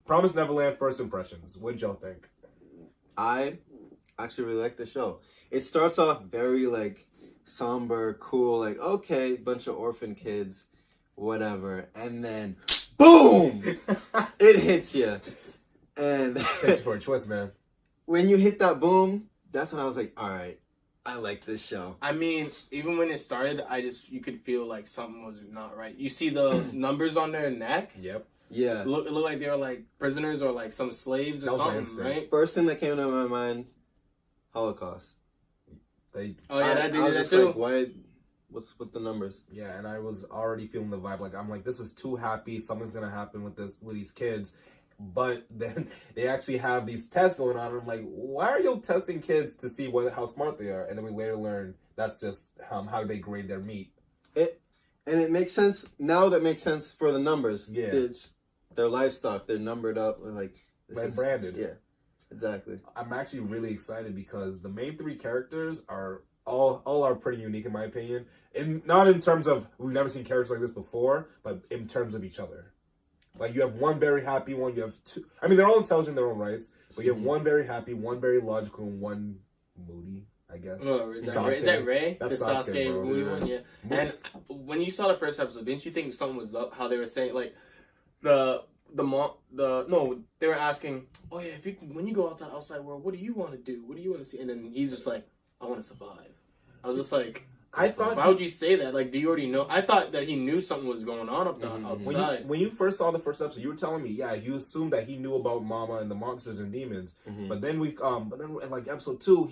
Promise Neverland first impressions. What'd y'all think? I actually really like the show. It starts off very like somber, cool, like okay, bunch of orphan kids, whatever, and then boom, it hits you. And Thanks for a twist, man. when you hit that boom, that's when I was like, all right, I like this show. I mean, even when it started, you could feel like something was not right. You see the numbers on their neck. Yep. Yeah. It looked like they were like prisoners or like some slaves or That was my something, instinct. right? First thing that came to my mind, Holocaust. They, Oh yeah, I they was did that just too. like, why? What's with the numbers? yeah, and I was already feeling the vibe. Like, I'm like, this is too happy. Something's gonna happen with these kids. But then they actually have these tests going on. And I'm like, why are you testing kids to see how smart they are? And then we later learn that's just how they grade their meat. It makes sense now. That makes sense for the numbers. Yeah. It's their livestock. They're numbered up. Like And branded. Yeah, exactly. I'm actually really excited because the main three characters are all are pretty unique in my opinion. Not in terms of we've never seen characters like this before, but in terms of each other. Like you have one very happy one, you have two. I mean, they're all intelligent in their own rights, but you have one very happy, one very logical, and one moody. I guess. Oh, is that Ray? That's the Sasuke, bro. Moody Yeah. one, yeah. And when you saw the first episode, didn't you think something was up? How they were saying like no, they were asking, oh yeah, when you go out to the outside world, what do you want to do? What do you want to see? And then he's just like, I want to survive. I was just like, I thought. why would you say that? Like, do you already know? I thought that he knew something was going on outside. When you first saw the first episode, you were telling me, yeah, you assumed that he knew about Mama and the monsters and demons. But then in like episode 2,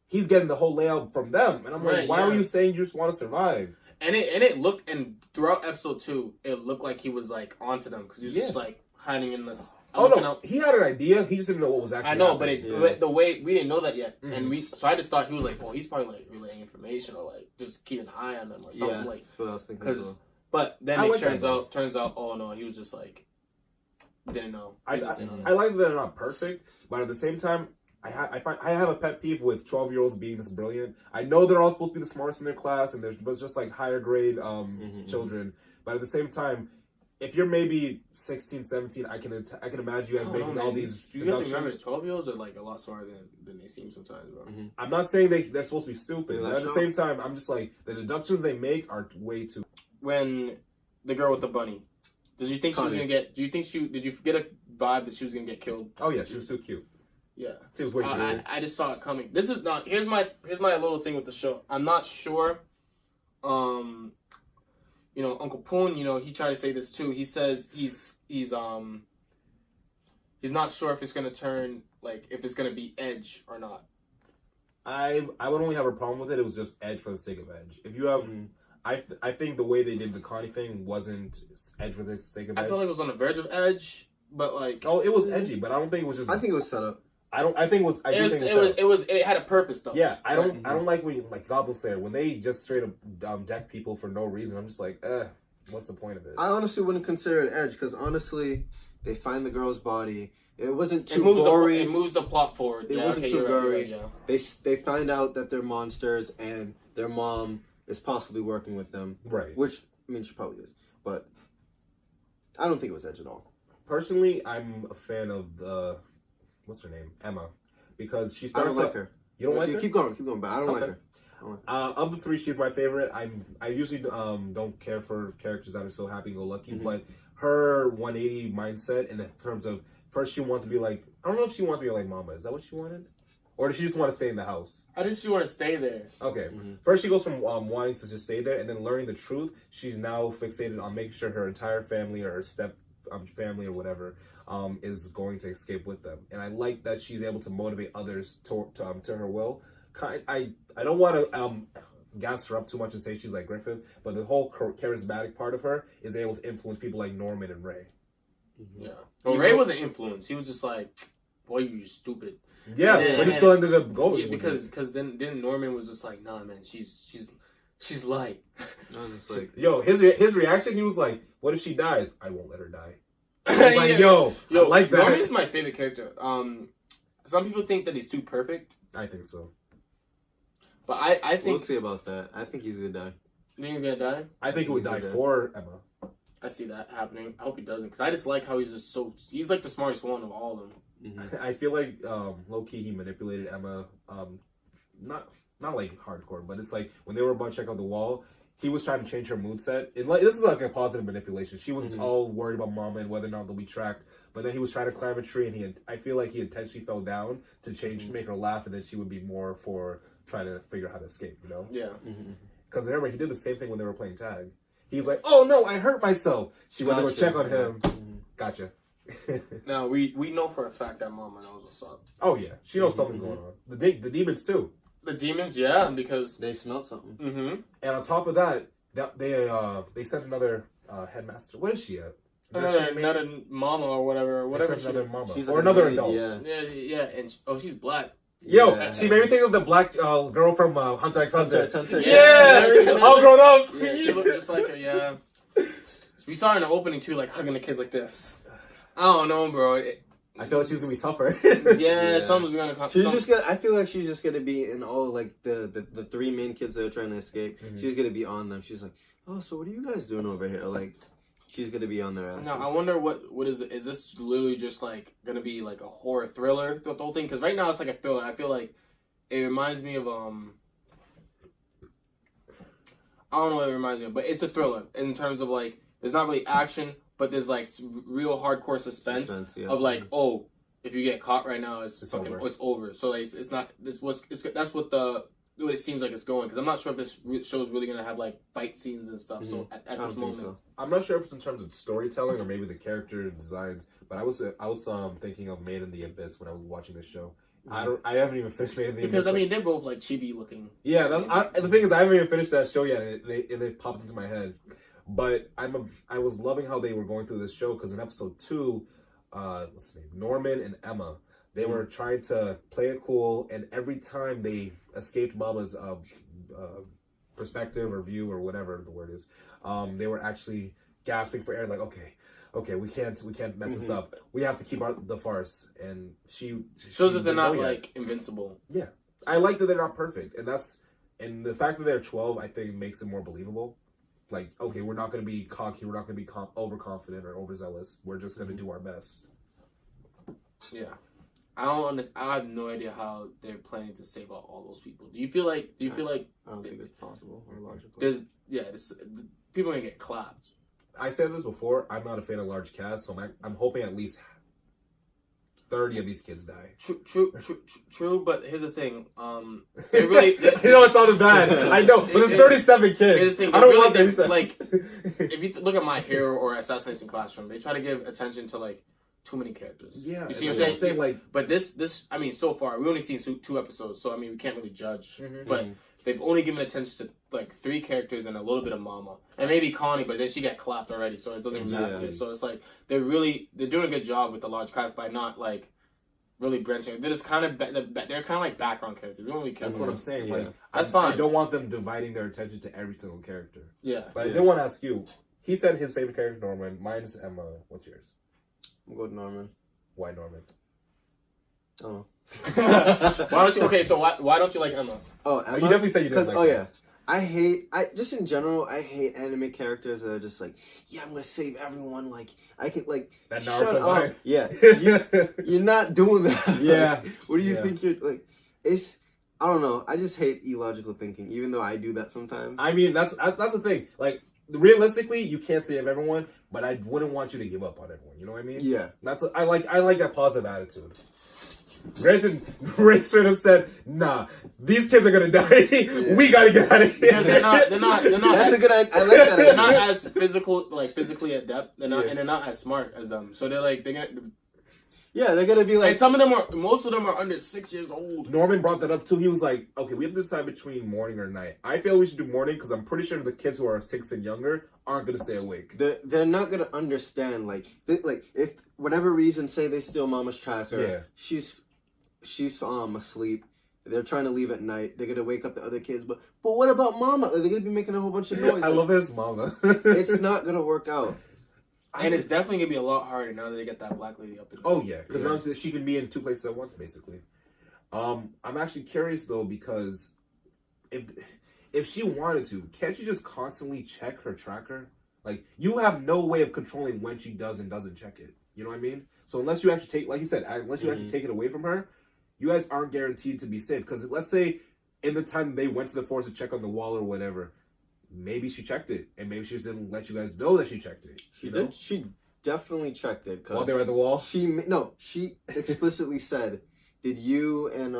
he's getting the whole layout from them, and I'm like, why were you saying you just want to survive? And it looked, and throughout episode 2, it looked like he was like onto them because he was just like hiding in this. He had an idea. He just didn't know what was actually. I know, happening. but the way we didn't know that yet, and so I just thought he was like, well, he's probably like relaying information or like just keeping an eye on them or something like. That's what I was thinking. As well. But then turns out, oh no, he was just like didn't know. I like that they're not perfect, but at the same time, I have a pet peeve with 12-year-olds being this brilliant. I know they're all supposed to be the smartest in their class, and there's just like higher grade children. But at the same time, if you're maybe 16, 17, I can imagine you guys making all these. You have to remember, 12-year-olds are like a lot smarter than they seem sometimes, bro. I'm not saying they're supposed to be stupid, but at the same time, I'm just like the deductions they make are way too. When the girl with the bunny, did you think she was gonna get? Did you get a vibe that she was gonna get killed? Oh yeah, she was too cute. Yeah, she was way too cute. I just saw it coming. This is not. Here's my little thing with the show. I'm not sure. Uncle Poon, he tried to say this too. He says he's not sure if it's gonna turn if it's gonna be Edge or not. I would only have a problem with it. It was just Edge for the sake of Edge. If you have, I think the way they did the Connie thing wasn't Edge for the sake of Edge. I felt like it was on the verge of Edge, but like it was edgy, but I don't think it was just. I think it was set up. I think it was. It had a purpose though. Yeah, I don't like when Goblin Slayer when they just straight up deck people for no reason. I'm just like, what's the point of it? I honestly wouldn't consider it Edge because honestly, they find the girl's body. It wasn't too gory. It moves the plot forward. It wasn't too gory. Right, yeah. They find out that they're monsters and their mom is possibly working with them. Right. Which I mean, she probably is, but I don't think it was Edge at all. Personally, I'm a fan of the. What's her name? Emma. Because she starts. I don't like her. You don't like her? Keep going, but I don't like her. Of the three, she's my favorite. I usually don't care for characters that are so happy-go-lucky, but her 180 mindset in terms of first she wanted to be like, I don't know if she wanted to be like Mama. Is that what she wanted? Or did she just want to stay in the house? I think she want to stay there. Okay. First she goes from wanting to just stay there and then learning the truth. She's now fixated on making sure her entire family or her step family or whatever is going to escape with them. And I like that she's able to motivate others to her will. I don't want to gas her up too much and say she's like Griffith, but the whole charismatic part of her is able to influence people like Norman and Ray. Yeah. Well, Ray wasn't influenced. He was just like, boy, you stupid. Yeah, but he still ended up going. Yeah, because then Norman was just like, nah, man, she's light. I was just like, yo, his reaction, he was like, what if she dies? I won't let her die. I was like, yo, I like that. Norman's my favorite character. Some people think that he's too perfect. I think so. But I think... We'll see about that. I think he's gonna die. You think he's gonna die? I think he would die for Emma. I see that happening. I hope he doesn't, because I just like how he's like the smartest one of all of them. I feel like low key he manipulated Emma. Not like hardcore, but it's like when they were about to check out the wall, he was trying to change her mood set. And like this is like a positive manipulation. She was all worried about Mama and whether or not they'll be tracked. But then he was trying to climb a tree, and I feel like he intentionally fell down to make her laugh, and then she would be more for trying to figure out how to escape. You know? Yeah. Because remember, he did the same thing when they were playing tag. He's like, "Oh no, I hurt myself." She went to go check on him. Gotcha. Now we know for a fact that Mama knows what's up. Oh yeah, she knows something's going on. The demons too. The demons, yeah, because they smelled something. And on top of that, they sent another headmaster. What is she at? Another mama or whatever. Another mama. She's or like another adult. Yeah, and she's black. Yo, Yeah. she made me think of the black girl from Hunter x Hunter. Yeah, all grown up. Yeah, she looked just like her. Yeah, we saw her in the opening too, like hugging the kids like this. I don't know, bro. I feel like she's gonna be tougher. Yeah, something's gonna come. She's just gonna. I feel like she's just gonna be in all like the three main kids that are trying to escape. She's gonna be on them. She's like, oh, so what are you guys doing over here? Like, she's gonna be on their asses. Now I wonder what is it? Is this literally just like gonna be like a horror thriller the whole thing? Because right now it's like a thriller. I feel like it reminds me of I don't know what it reminds me of, but it's a thriller in terms of like there's not really action, but there's like real hardcore suspense of like, oh, if you get caught right now, it's over. So like it's not that's what it seems like it's going, because I'm not sure if this show's really gonna have like fight scenes and stuff. So at this moment, so. I'm not sure if it's in terms of storytelling or maybe the character designs. But I was thinking of Made in the Abyss when I was watching this show. I haven't even finished Made in the Abyss. Because I mean they're both like chibi looking. Yeah, the thing is I haven't even finished that show yet, and it popped into my head. But I was loving how they were going through this show, because in episode 2, what's his name, Norman and Emma, they were trying to play it cool, and every time they escaped Mama's perspective or view or whatever the word is, they were actually gasping for air, like, okay, we can't mess this up. We have to keep the farce. And she shows that they're not like invincible. Yeah, I like that they're not perfect, and the fact that they're 12, I think makes it more believable. Like, okay, we're not going to be cocky, we're not going to be overconfident or overzealous. We're just going to do our best. Yeah. I have no idea how they're planning to save out all those people. Do you feel like I don't think it's possible or logical. People are gonna get clapped. I said this before, I'm not a fan of large casts, so I'm hoping at least 30 of these kids die. True, but here's the thing. They really, you know, it sounded bad. I know, but there's 37 kids. Here's the thing. I don't want 37. Like, if you look at My Hero or Assassination Classroom, they try to give attention to like too many characters. Yeah, you see what I'm saying? Like, but this, I mean, so far we only seen 2 episodes, so I mean we can't really judge. But they've only given attention to like 3 characters and a little bit of Mama and maybe Connie, but then she got clapped already, so it doesn't matter. So it's like they're doing a good job with the large cast by not like really branching. They're just kind of they're kind of like background characters. We don't really care. That's what I'm saying. Yeah. Like, that's fine. I don't want them dividing their attention to every single character. Yeah, but I did want to ask you. He said his favorite character Norman. Mine's Emma. What's yours? I'm going with Norman. Why Norman? Oh. Why don't you? Okay, so why don't you like Emma? Oh, Emma? You definitely said you didn't like yeah. I hate in general, I hate anime characters that are just like, yeah, I'm gonna save everyone. Like, I can, like, that Naruto shut up. Yeah. You're not doing that. Yeah. Like, what do you think you're, like, I don't know. I just hate illogical thinking, even though I do that sometimes. I mean, that's the thing. Like, realistically, you can't save everyone, but I wouldn't want you to give up on everyone. You know what I mean? Yeah. I like that positive attitude. Ray straight up said, "Nah, these kids are gonna die. Yeah. We gotta get out of here." Because they're not. That's a good. I like that. They're not as physically adept. They're not, and they're not as smart as them. So they're gonna. Yeah, they're gonna be like. Most of them are under 6 years old. Norman brought that up too. He was like, "Okay, we have to decide between morning or night. I feel we should do morning because I'm pretty sure the kids who are 6 and younger aren't gonna stay awake. They're not gonna understand. Like if whatever reason, say they steal Mama's tracker. Yeah. She's asleep. They're trying to leave at night. They're gonna wake up the other kids. But what about Mama? They're gonna be making a whole bunch of noise. I love his Mama. It's not gonna work out. And it's definitely gonna be a lot harder now that they get that black lady up in there. Oh yeah, because now she can be in 2 places at once, basically. I'm actually curious though, because if she wanted to, can't she just constantly check her tracker? Like, you have no way of controlling when she does and doesn't check it. You know what I mean? So unless you actually take, like you said, unless you actually take it away from her, you guys aren't guaranteed to be safe. Because let's say in the time they went to the forest to check on the wall or whatever, maybe she checked it, and maybe she just didn't let you guys know that she checked it. She did. She definitely checked it. While they were at the wall? She explicitly said, "Did you and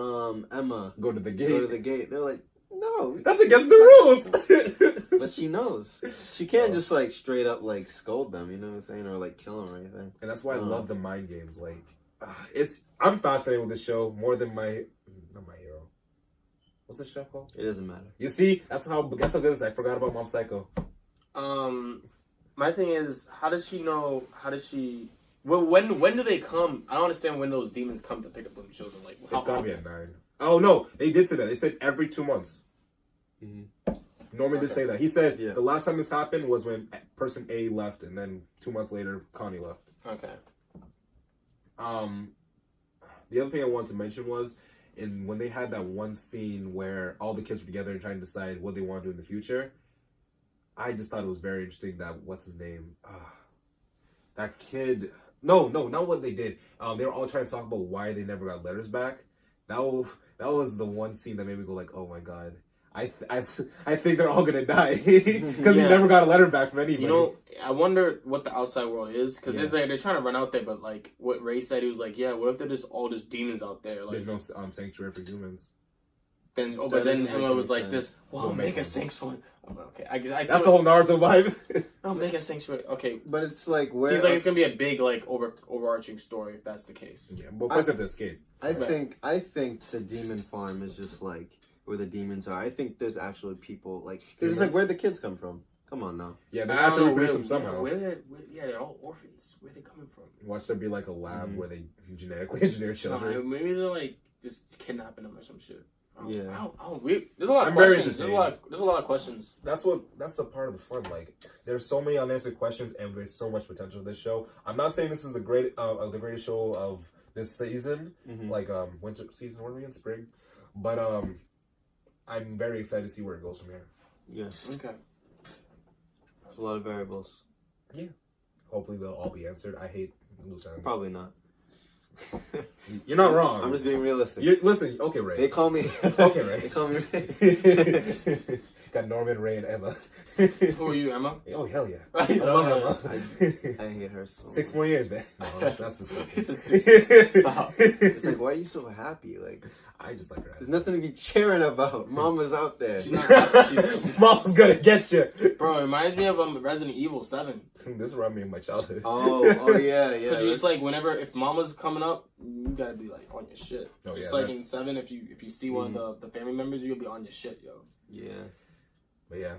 Emma Go to the gate. Go to the gate?" They're like, "No, That's against the rules." But she knows. She can't just like straight up like scold them, you know what I'm saying, or like kill them or anything. And that's why I love the mind games. Like, I'm fascinated with this show more than not My Hero. What's this show called? It doesn't matter. You see, that's how good it is. I forgot about Mom Psycho. My thing is, how does she know? How does she? Well, when do they come? I don't understand when those demons come to pick up them children. Like, how It's gotta be at 9. Oh no, they did say that. They said every 2 months. Norman did say that. He said the last time this happened was when person A left, and then 2 months later, Connie left. Okay. The other thing I wanted to mention was, when they had that one scene where all the kids were together and trying to decide what they want to do in the future, I just thought it was very interesting that, what's his name? That kid... No, not what they did. They were all trying to talk about why they never got letters back. That was the one scene that made me go like, oh my god. I think they're all gonna die because we never got a letter back from anybody. You know, I wonder what the outside world is, because they're trying to run out there, but like what Ray said, he was like, yeah, what if they're just all just demons out there? Like, there's no sanctuary for humans. But then Emma was like this. Well, I'll make a sanctuary. Okay, I guess that's the whole Naruto vibe. I'll make a sanctuary. Okay, but it's like where seems like it's gonna be a big like overarching story if that's the case. Yeah, but first have to escape. I think the demon farm is just like where the demons are. I think there's actually people like, because it's like where the kids come from. Come on now. Yeah, they have to reproduce them somehow. They're all orphans. Where are they coming from? Watch there be like a lab where they genetically engineer children. No, maybe they're like just kidnapping them or some shit. There's a lot of questions. There's a lot of questions. That's the part of the fun. Like, there's so many unanswered questions, and there's so much potential to this show. I'm not saying this is the greatest show of this season, like winter season. What are we in, spring? But I'm very excited to see where it goes from here. Yes. Okay. There's a lot of variables. Yeah. Hopefully they'll all be answered. I hate loose ends. Probably not. You're not wrong. I'm just being realistic. Listen, okay, Ray. They call me. Okay, Ray. They call me Ray. Got Norman, Ray, and Emma. Who are you, Emma? Oh, hell yeah. I love Emma. I hate her so 6 more years, man. No, that's disgusting. Stop. It's like, why are you so happy? Like, I just like her. There's nothing to be cheering about. Mama's out there. Mama's gonna get you. Bro, it reminds me of Resident Evil 7. This reminds me of my childhood. Oh yeah. Because you just like, if Mama's coming up, you gotta be like on your shit. Oh, just like in 7, if you see one of the family members, you'll be on your shit, yo. Yeah. But yeah.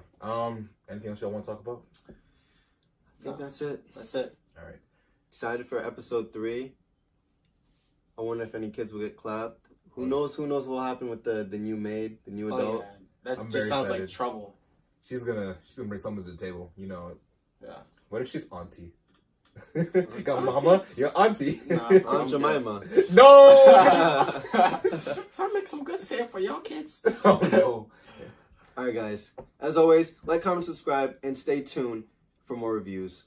Anything else y'all want to talk about? I think that's it. That's it. All right. Excited for episode 3. I wonder if any kids will get clapped. Who knows what will happen with the new maid, the new adult. Yeah. That just sounds like trouble. She's gonna bring something to the table, you know. Yeah. What if she's auntie? Got mama, your auntie. Nah, Aunt Jemima. No! So I make some good stuff for y'all kids. Oh no. Alright guys. As always, like, comment, subscribe, and stay tuned for more reviews.